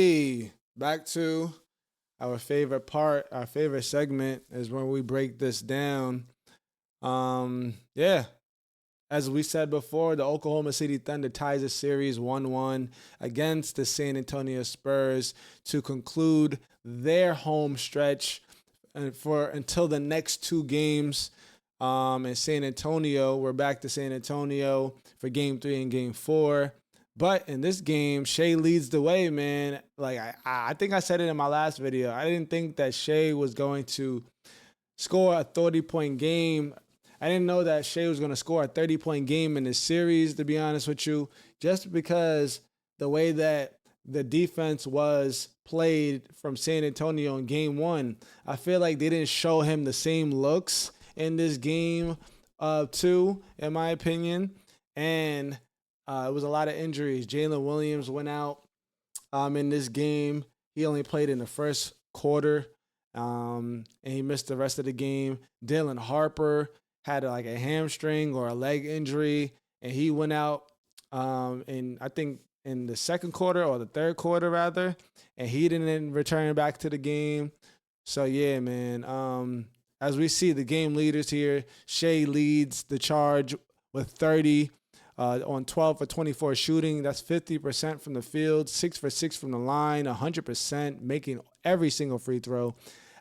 Hey, back to our favorite part, our favorite segment is when we break this down. Yeah, as we said before, the Oklahoma City Thunder ties the series 1-1 against the San Antonio Spurs to conclude their home stretch for until the next two games. In San Antonio, we're back to San Antonio for Game 3 and Game 4. But in this game, Shea leads the way, man. Like I think I said it in my last video. I didn't think that Shea was going to score a 30-point game. I didn't know that Shea was going to score a 30-point game in this series, to be honest with you, just because the way that the defense was played from San Antonio in game one. I feel like they didn't show him the same looks in this game two, in my opinion. And it was a lot of injuries. Jalen Williams went out in this game. He only played in the first quarter, and he missed the rest of the game. Dylan Harper had like a hamstring or a leg injury, and he went out in I think in the second quarter or the third quarter rather, and he didn't return back to the game. So yeah, man. As we see the game leaders here, Shea leads the charge with 30 on 12 for 24 shooting. That's 50% from the field, 6 for 6 from the line, 100%, making every single free throw.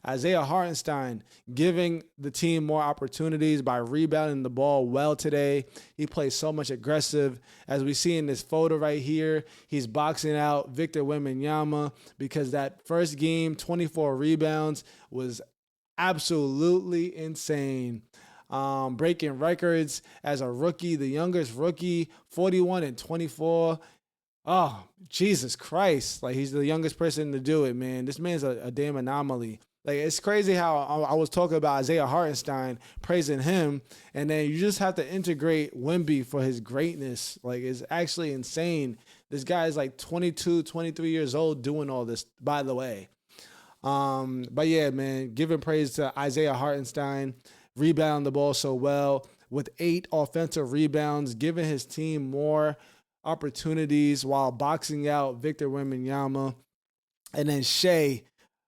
Isaiah Hartenstein giving the team more opportunities by rebounding the ball well today. He plays so much aggressive. As we see in this photo right here, he's boxing out Victor Wembanyama because that first game, 24 rebounds, was absolutely insane. Breaking records as a rookie, the youngest rookie, 41 and 24. Oh, Jesus Christ. Like, he's the youngest person to do it, man. This man's a damn anomaly. Like, it's crazy how I was talking about Isaiah Hartenstein, praising him, and then you just have to integrate Wemby for his greatness. Like, it's actually insane. This guy is like 22, 23 years old doing all this, by the way. But yeah, man, giving praise to Isaiah Hartenstein, rebounding the ball so well with 8 offensive rebounds, giving his team more opportunities while boxing out Victor Wembanyama. And then Shea,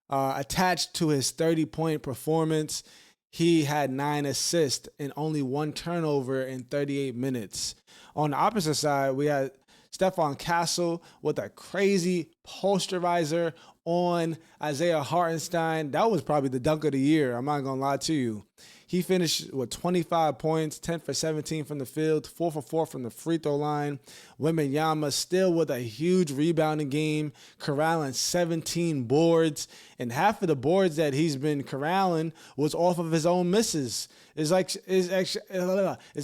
attached to his 30-point performance, he had 9 assists and only 1 turnover in 38 minutes. On the opposite side, we had Stephon Castle with a crazy posterizer on Isaiah Hartenstein. That was probably the dunk of the year. I'm not going to lie to you. He finished with 25 points, 10 for 17 from the field, 4 for 4 from the free throw line. Wembanyama still with a huge rebounding game, corralling 17 boards. And half of the boards that he's been corralling was off of his own misses. It's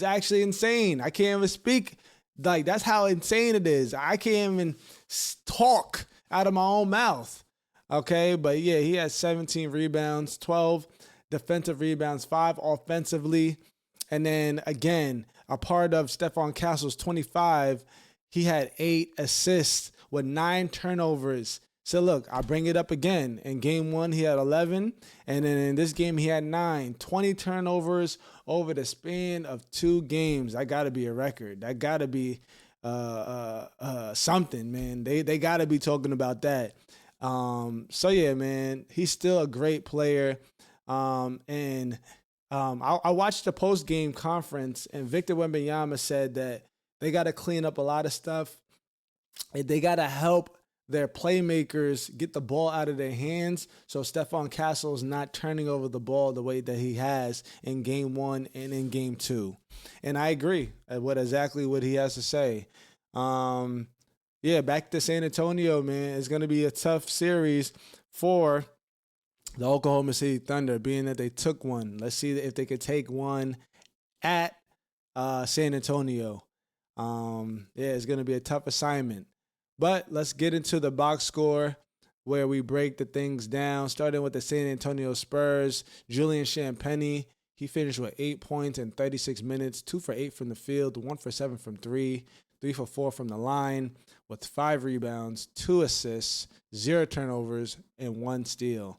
actually insane. I can't even speak. Like, that's how insane it is. I can't even talk out of my own mouth. Okay, but yeah, he had 17 rebounds, 12 defensive rebounds, 5 offensively. And then again, a part of Stephon Castle's 25, he had 8 assists with 9 turnovers. So look, I'll bring it up again. In game 1, he had 11. And then in this game, he had 9. 20 turnovers over the span of 2 games. That got to be a record. That got to be something, man. They got to be talking about that. So yeah, man, he's still a great player. I watched the post-game conference, and Victor Wembanyama said that they got to clean up a lot of stuff. They got to help their playmakers get the ball out of their hands so Stephon Castle is not turning over the ball the way that he has in game 1 and in game 2. And I agree with exactly what he has to say. Yeah, back to San Antonio, man. It's going to be a tough series for the Oklahoma City Thunder, being that they took one. Let's see if they could take one at San Antonio. Yeah, it's going to be a tough assignment. But let's get into the box score where we break the things down, starting with the San Antonio Spurs. Julian Champagnie, he finished with 8 points in 36 minutes, 2 for 8 from the field, 1 for 7 from 3, 3 for 4 from the line, with 5 rebounds, 2 assists, 0 turnovers, and 1 steal.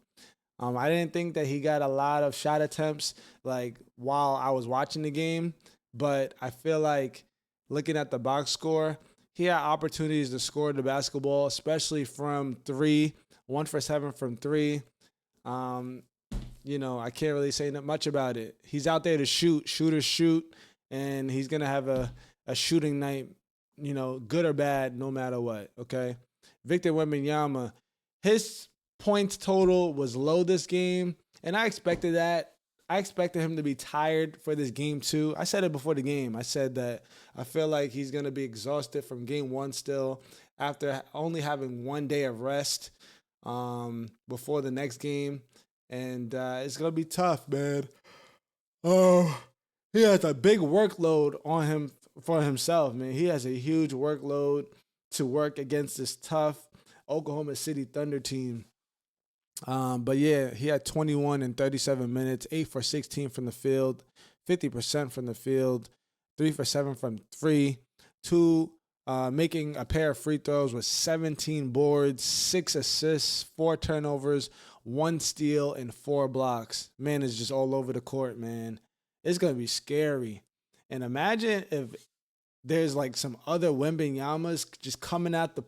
I didn't think that he got a lot of shot attempts like while I was watching the game, but I feel like looking at the box score, he had opportunities to score the basketball, especially from three, 1 for 7 from three. Um, I can't really say much about it. He's out there to shooters shoot, and he's gonna have a shooting night, good or bad, no matter what. Okay, Victor Wembanyama, his points total was low this game, and I expected that. I expected him to be tired for this game too. I said it before the game. I said that I feel like he's gonna be exhausted from game one still, after only having 1 day of rest before the next game, and it's gonna be tough, man. Oh, he has a big workload on him for himself, man. He has a huge workload to work against this tough Oklahoma City Thunder team. But yeah, he had 21 in 37 minutes, 8 for 16 from the field, 50% from the field, 3 for 7 from three, two, making a pair of free throws with 17 boards, 6 assists, 4 turnovers, 1 steal, and 4 blocks. Man is just all over the court, man. It's gonna be scary. And imagine if there's like some other Wembanyamas just coming out the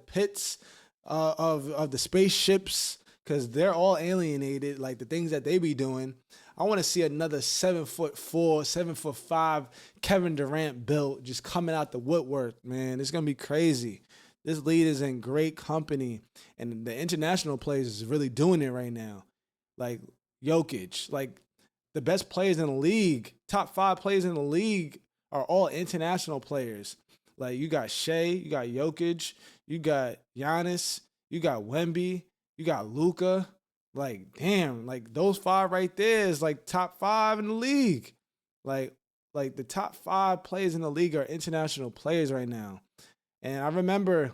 pits of the spaceships, because they're all alienated, like the things that they be doing. I want to see another 7'4", 7'5" Kevin Durant built just coming out the woodwork, man. It's gonna be crazy. This league is in great company, and the international players is really doing it right now. Like Jokic, like the best players in the league, top 5 players in the league are all international players. Like you got Shea, you got Jokic, you got Giannis, you got Wemby, you got Luka. Like, damn, like those 5 right there is like top 5 in the league. Like the top 5 players in the league are international players right now. And I remember,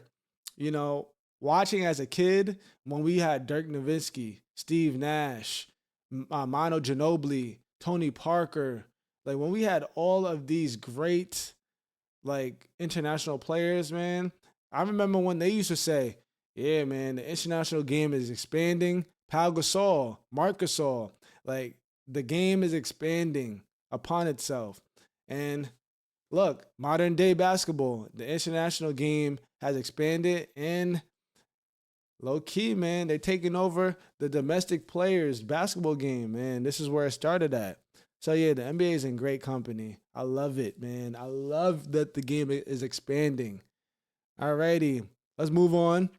watching as a kid when we had Dirk Nowitzki, Steve Nash, Manu Ginobili, Tony Parker. Like when we had all of these great like international players, man. I remember when they used to say, yeah, man, the international game is expanding. Pau Gasol, Marc Gasol, like the game is expanding upon itself. And look, modern day basketball, the international game has expanded, and low key, man, they're taking over the domestic players' basketball game, man. This is where it started at. So yeah, the NBA is in great company. I love it, man. I love that the game is expanding. Alrighty, let's move on.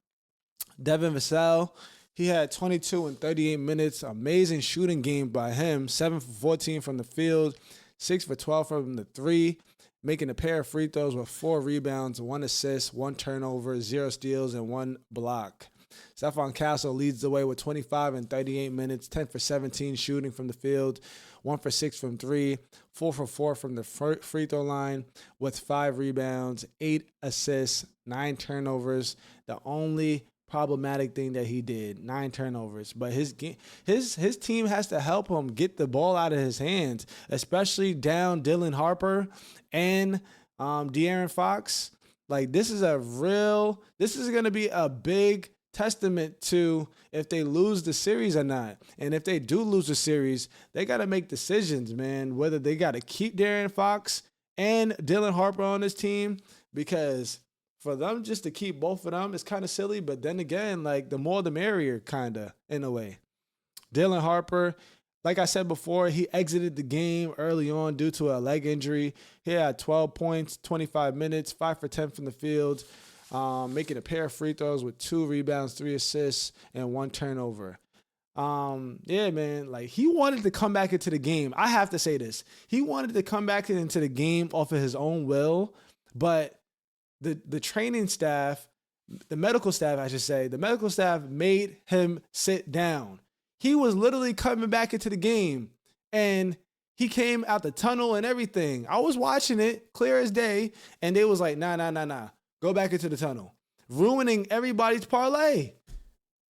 Devin Vassell, he had 22 in 38 minutes. Amazing shooting game by him. 7 for 14 from the field, 6 for 12 from the three, making a pair of free throws with 4 rebounds, 1 assist, 1 turnover, 0 steals, and 1 block. Stephon Castle leads the way with 25 in 38 minutes, 10 for 17 shooting from the field, 1 for 6 from three, 4 for 4 from the free throw line with 5 rebounds, 8 assists, 9 turnovers. The only problematic thing that he did, 9 turnovers. But his team has to help him get the ball out of his hands, especially down Dylan Harper and De'Aaron Fox. Like this is going to be a big testament to if they lose the series or not. And if they do lose the series, they got to make decisions, man, whether they got to keep De'Aaron Fox and Dylan Harper on this team, because for them just to keep both of them is kind of silly. But then again, like the more the merrier, kind of, in a way. Dylan Harper, like I said before, he exited the game early on due to a leg injury. He had 12 points, 25 minutes, 5 for 10 from the field, making a pair of free throws with 2 rebounds, 3 assists, and 1 turnover. Yeah, man, like he wanted to come back into the game. I have to say this. He wanted to come back into the game off of his own will, but the training staff, the medical staff, I should say, the medical staff made him sit down. He was literally coming back into the game, and he came out the tunnel and everything. I was watching it clear as day, and they was like, nah. Go back into the tunnel. Ruining everybody's parlay.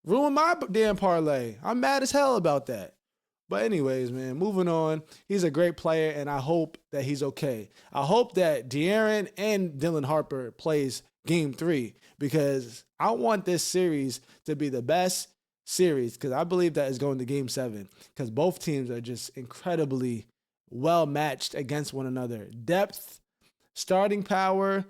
Ruin my damn parlay. I'm mad as hell about that. But anyways, man, moving on. He's a great player, and I hope that he's okay. I hope that De'Aaron and Dylan Harper plays Game 3, because I want this series to be the best series, because I believe that is going to Game 7, because both teams are just incredibly well matched against one another. Depth, starting power,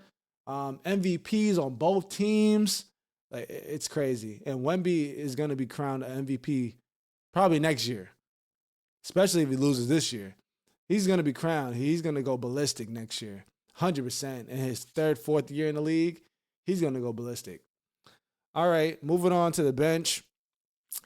MVPs on both teams. Like, it's crazy. And Wemby is going to be crowned an MVP probably next year, especially if he loses this year. He's going to be crowned. He's going to go ballistic next year, 100%. In his third, fourth year in the league, he's going to go ballistic. All right, moving on to the bench.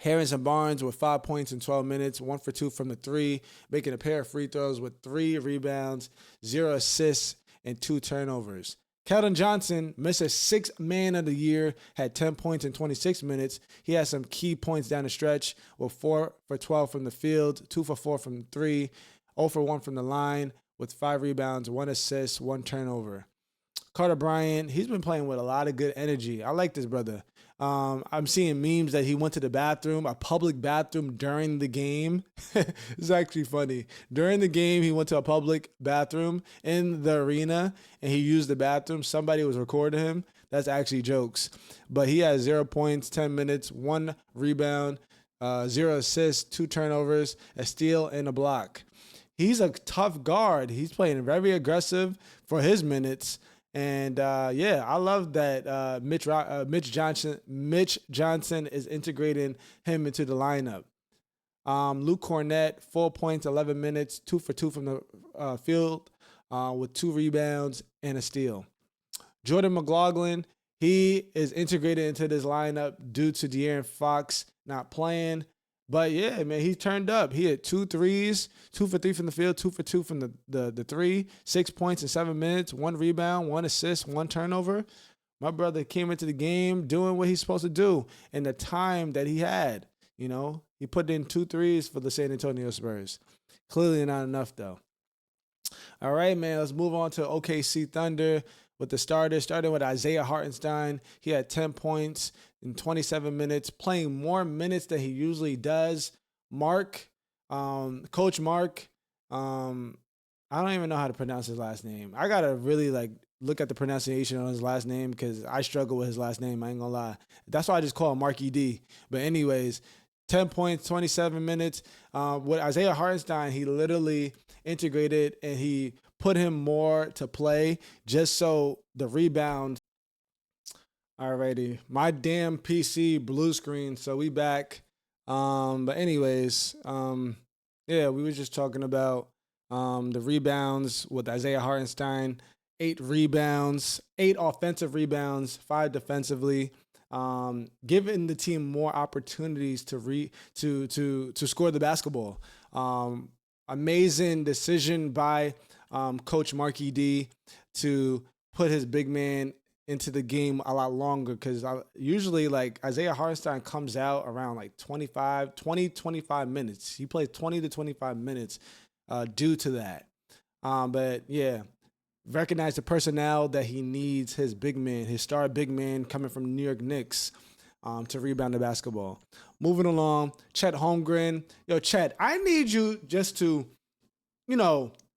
Harrison Barnes with 5 points in 12 minutes, 1 for 2 from the three, making a pair of free throws with 3 rebounds, 0 assists, and 2 turnovers. Keldon Johnson, Mr. Sixth Man of the Year, had 10 points in 26 minutes. He had some key points down the stretch with 4 for 12 from the field, 2 for 4 from 3, 0 for 1 from the line with 5 rebounds, 1 assist, 1 turnover. Carter Bryant, he's been playing with a lot of good energy. I like this brother. I'm seeing memes that he went to the bathroom, a public bathroom during the game. It's actually funny. During the game, he went to a public bathroom in the arena and he used the bathroom. Somebody was recording him. That's actually jokes. But he has 0 points, 10 minutes, 1 rebound, 0 assists, 2 turnovers, a steal, and a block. He's a tough guard. He's playing very aggressive for his minutes. And I love that Mitch Johnson is integrating him into the lineup. Luke Cornett, 4 points, 11 minutes, 2 for 2 from the field with 2 rebounds and a steal. Jordan McLaughlin, he is integrated into this lineup due to De'Aaron Fox not playing. But yeah, man, he turned up. He had 2 threes, 2 for 3 from the field, 2 for 2 from the three, 6 points in 7 minutes, 1 rebound, 1 assist, 1 turnover. My brother came into the game doing what he's supposed to do in the time that he had. You know, he put in 2 threes for the San Antonio Spurs. Clearly not enough, though. All right, man, let's move on to OKC Thunder with the starters, starting with Isaiah Hartenstein. He had 10 points in 27 minutes, playing more minutes than he usually does. Coach Mark, I don't even know how to pronounce his last name. I got to really look at the pronunciation on his last name because I struggle with his last name. I ain't gonna lie. That's why I just call him Marky D. But anyways, 10 points, 27 minutes. With Isaiah Hartenstein, he literally integrated and he put him more to play just so the rebound. Alrighty, my damn PC blue screen, so we back. But anyways, we were just talking about the rebounds with Isaiah Hartenstein. 8 rebounds, 8 offensive rebounds, 5 defensively. Giving the team more opportunities to score the basketball. Amazing decision by Coach Marky D to put his big man into the game a lot longer because usually Isaiah Hartenstein comes out around 20-25 minutes. He plays 20 to 25 minutes due to that. But yeah, recognize the personnel that he needs, his big man, his star big man coming from New York Knicks to rebound the basketball. Moving along, Chet Holmgren. Yo, Chet, I need you just to,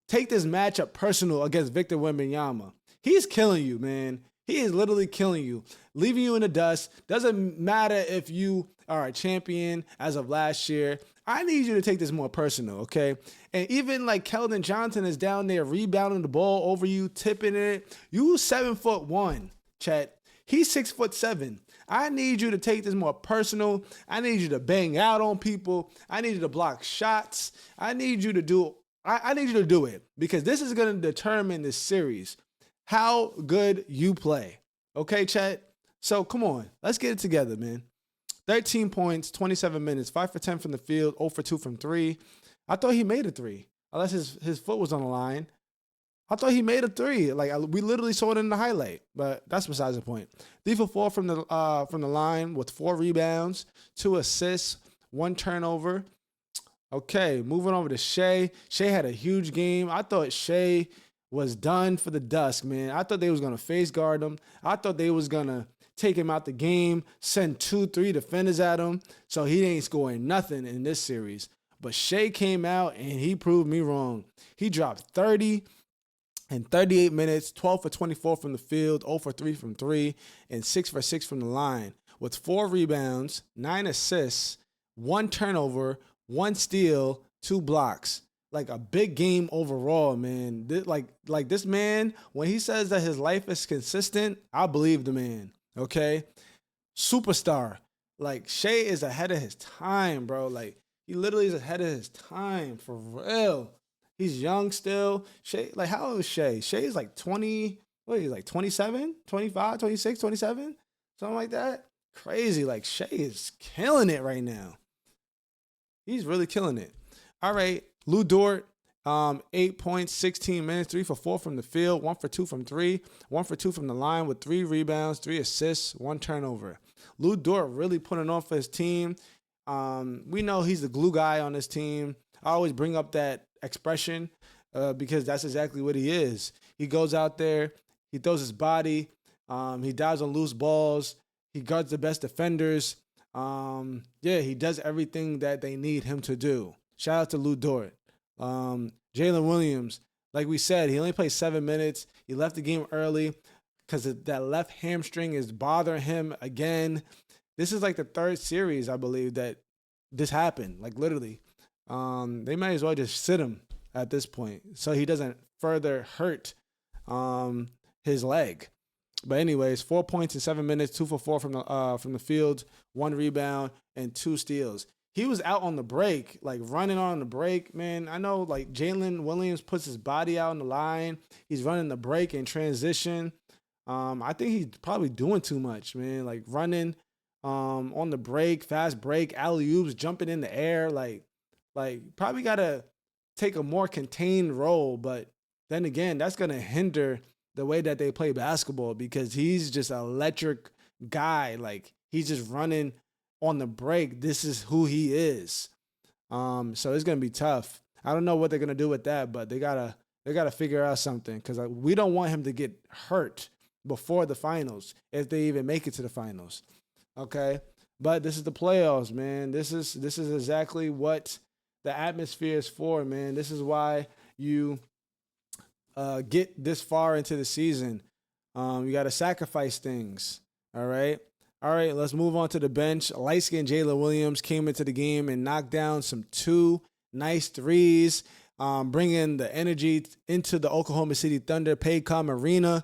take this matchup personal against Victor Wembanyama. He's killing you, man. He is literally killing you, leaving you in the dust. Doesn't matter if you are a champion as of last year. I need you to take this more personal, okay? And even Keldon Johnson is down there rebounding the ball over you, tipping it. You 7'1", Chet. He's 6'7". I need you to take this more personal. I need you to bang out on people. I need you to block shots. I need you to do it because this is going to determine this series. How good you play. Okay, Chet? So, come on. Let's get it together, man. 13 points, 27 minutes, 5 for 10 from the field, 0 for 2 from 3. I thought he made a 3, unless his foot was on the line. I thought he made a 3. We literally saw it in the highlight, but that's besides the point. 3 for 4 from the line with 4 rebounds, 2 assists, 1 turnover. Okay, moving over to Shea. Shea had a huge game. I thought Shea was done for the dusk, man. I thought they was going to face guard him. I thought they was going to take him out the game, send 2-3 defenders at him, so he ain't scoring nothing in this series. But Shea came out, and he proved me wrong. He dropped 30 in 38 minutes, 12 for 24 from the field, 0 for 3 from 3, and 6 for 6 from the line, with 4 rebounds, 9 assists, 1 turnover, 1 steal, 2 blocks. like a big game overall, man. Like this man, when he says that his life is consistent, I believe the man. Okay, superstar. Like Shea is ahead of his time, bro. Like he literally is ahead of his time for real. He's young still. Shea, like how old is Shea? Shea is like 20, what is he, like 27, 25, 26, 27, something like that. Crazy. Like Shea is killing it right now. He's really killing it. All right. Lou Dort, 8 points, 16 minutes, 3 for 4 from the field, 1 for 2 from three, 1 for 2 from the line with 3 rebounds, 3 assists, 1 turnover. Lou Dort really putting on for his team. We know he's the glue guy on this team. I always bring up that expression because that's exactly what he is. He goes out there, he throws his body, he dives on loose balls, he guards the best defenders. He does everything that they need him to do. Shout out to Lou Dort. Jalen Williams, like we said, he only played 7 minutes. He left the game early because that left hamstring is bothering him again. This is like the third series, I believe, that this happened. Like literally, they might as well just sit him at this point so he doesn't further hurt his leg. But anyways, 4 points in 7 minutes, 2 for 4 from the field, 1 rebound, and 2 steals. He was out on the break, like running on the break, man. I know like Jalen Williams puts his body out on the line. He's running the break in transition. I think he's probably doing too much, man. Like running on the break, fast break, alley-oops, jumping in the air. Like probably got to take a more contained role. But then again, that's going to hinder the way that they play basketball because he's just an electric guy. Like he's just running on the break. This is who he is. So it's gonna be tough. I don't know what they're gonna do with that, but they gotta figure out something because we don't want him to get hurt before the finals if they even make it to the finals. Okay, but this is the playoffs, man. This is exactly what the atmosphere is for, man. This is why you get this far into the season. You got to sacrifice things. All right. Let's move on to the bench. Light-skinned Jalen Williams came into the game and knocked down some 2 nice threes, bringing the energy into the Oklahoma City Thunder Paycom Arena.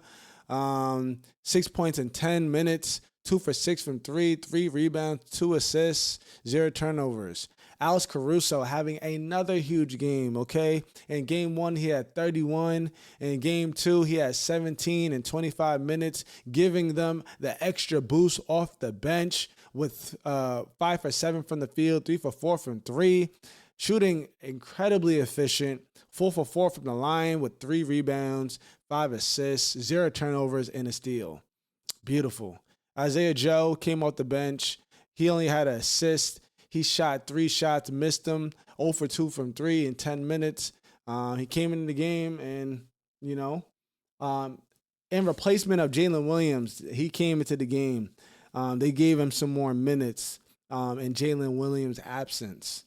6 points in 10 minutes, 2 for 6 from 3 rebounds, 2 assists, 0 turnovers. Alex Caruso having another huge game, okay? In game 1, he had 31. In game 2, he had 17 in 25 minutes, giving them the extra boost off the bench with 5 for 7 from the field, 3 for 4 from 3. Shooting incredibly efficient, 4 for 4 from the line with 3 rebounds, 5 assists, 0 turnovers, and a steal. Beautiful. Isaiah Joe came off the bench. He only had an assist. He shot 3 shots, missed them, 0 for 2 from 3 in 10 minutes. He came into the game and, in replacement of Jalen Williams, he came into the game. They gave him some more minutes in Jalen Williams' absence.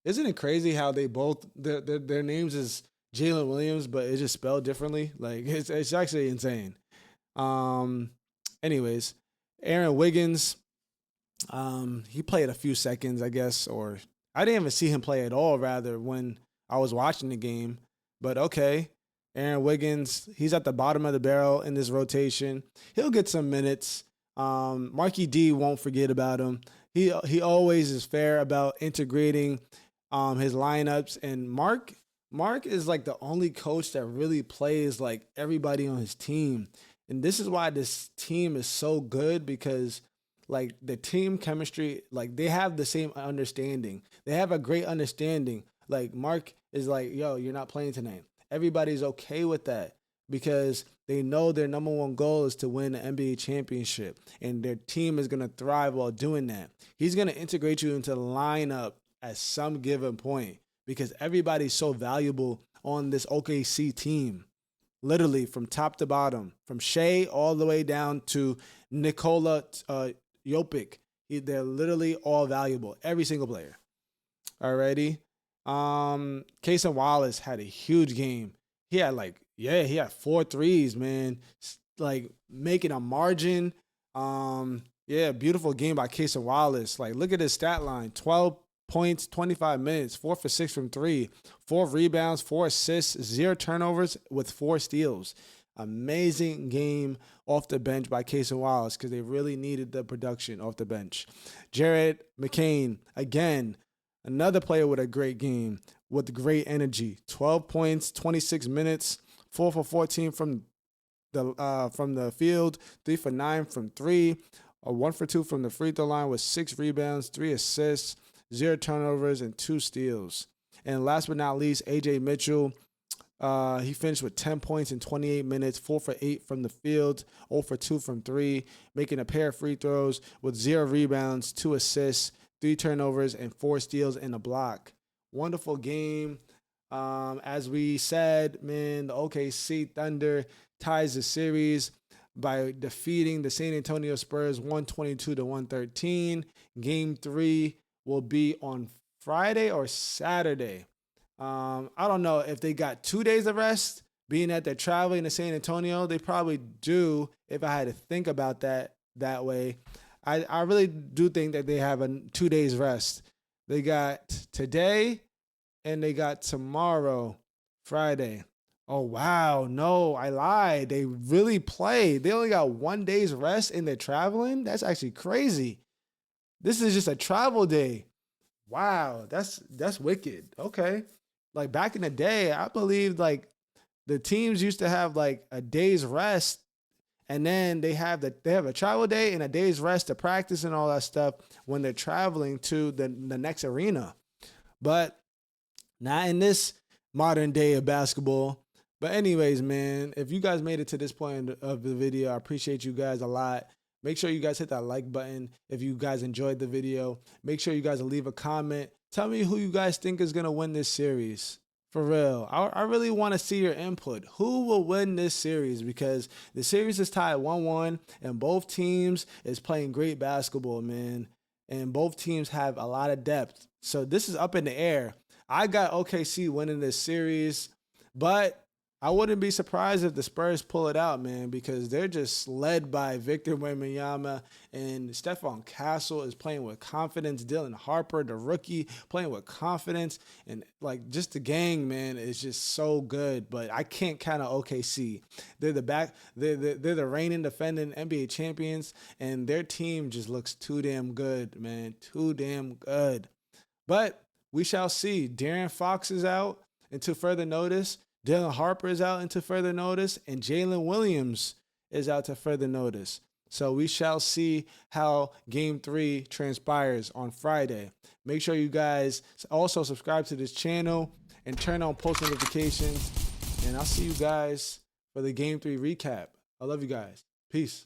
Isn't it crazy how they both, their names is Jalen Williams, but it's just spelled differently? Like, it's actually insane. Anyways, Aaron Wiggins, he played a few seconds, I guess, or I didn't even see him play at all, rather, when I was watching the game. But okay, Aaron Wiggins, he's at the bottom of the barrel in this rotation. He'll get some minutes. Marky D won't forget about him. He always is fair about integrating his lineups. And Mark is like the only coach that really plays like everybody on his team. And this is why this team is so good, because like the team chemistry, like they have the same understanding. They have a great understanding. Like Mark is like, yo, you're not playing tonight. Everybody's okay with that because they know their number one goal is to win the NBA championship, and their team is going to thrive while doing that. He's going to integrate you into the lineup at some given point because everybody's so valuable on this OKC team. Literally from top to bottom, from Shea all the way down to Nikola Jokic. They're literally all valuable, every single player. Alrighty. Cason Wallace had a huge game. He had 4 threes, man. Like making a margin. Beautiful game by Cason Wallace. Like look at his stat line. 12 points, 25 minutes, 4 for 6 from 3, 4 rebounds, 4 assists, 0 turnovers with 4 steals. Amazing game off the bench by Case and Wallace because they really needed the production off the bench. Jared McCain, again, another player with a great game with great energy. 12 points, 26 minutes, 4 for 14 from the field, 3 for 9 from 3, 1 for 2 from the free throw line with 6 rebounds, 3 assists, 0 turnovers, and 2 steals. And last but not least, AJ Mitchell. He finished with 10 points in 28 minutes, 4 for 8 from the field, 0 for 2 from 3, making a pair of free throws with 0 rebounds, 2 assists, 3 turnovers, and 4 steals and a block. Wonderful game. As we said, man, the OKC Thunder ties the series by defeating the San Antonio Spurs 122-113. Game 3 will be on Friday or Saturday. I don't know if they got 2 days of rest, being that they're traveling to San Antonio. They probably do, if I had to think about that way. I really do think that they have 2 days rest. They got today and they got tomorrow, Friday. Oh, wow. No, I lied. They really played. They only got 1 day's rest and they're traveling? That's actually crazy. This is just a travel day. Wow, that's wicked. Okay. Like back in the day, I believe like the teams used to have like a day's rest and then they have a travel day and a day's rest to practice and all that stuff when they're traveling to the next arena. But not in this modern day of basketball. But anyways, man, if you guys made it to this point of the video, I appreciate you guys a lot. Make sure you guys hit that like button if you guys enjoyed the video. Make sure you guys leave a comment. Tell me who you guys think is going to win this series. For real. I really want to see your input. Who will win this series? Because the series is tied 1-1 and both teams is playing great basketball, man. And both teams have a lot of depth. So this is up in the air. I got OKC winning this series, but I wouldn't be surprised if the Spurs pull it out, man, because they're just led by Victor Wembanyama, and Stephon Castle is playing with confidence. Dylan Harper, the rookie, playing with confidence, and like just the gang, man, is just so good. But I can't count on OKC. They're the reigning defending NBA champions, and their team just looks too damn good, man, too damn good. But we shall see. De'Aaron Fox is out until further notice. Dylan Harper is out into further notice, and Jalen Williams is out to further notice. So we shall see how Game 3 transpires on Friday. Make sure you guys also subscribe to this channel and turn on post notifications. And I'll see you guys for the Game 3 recap. I love you guys. Peace.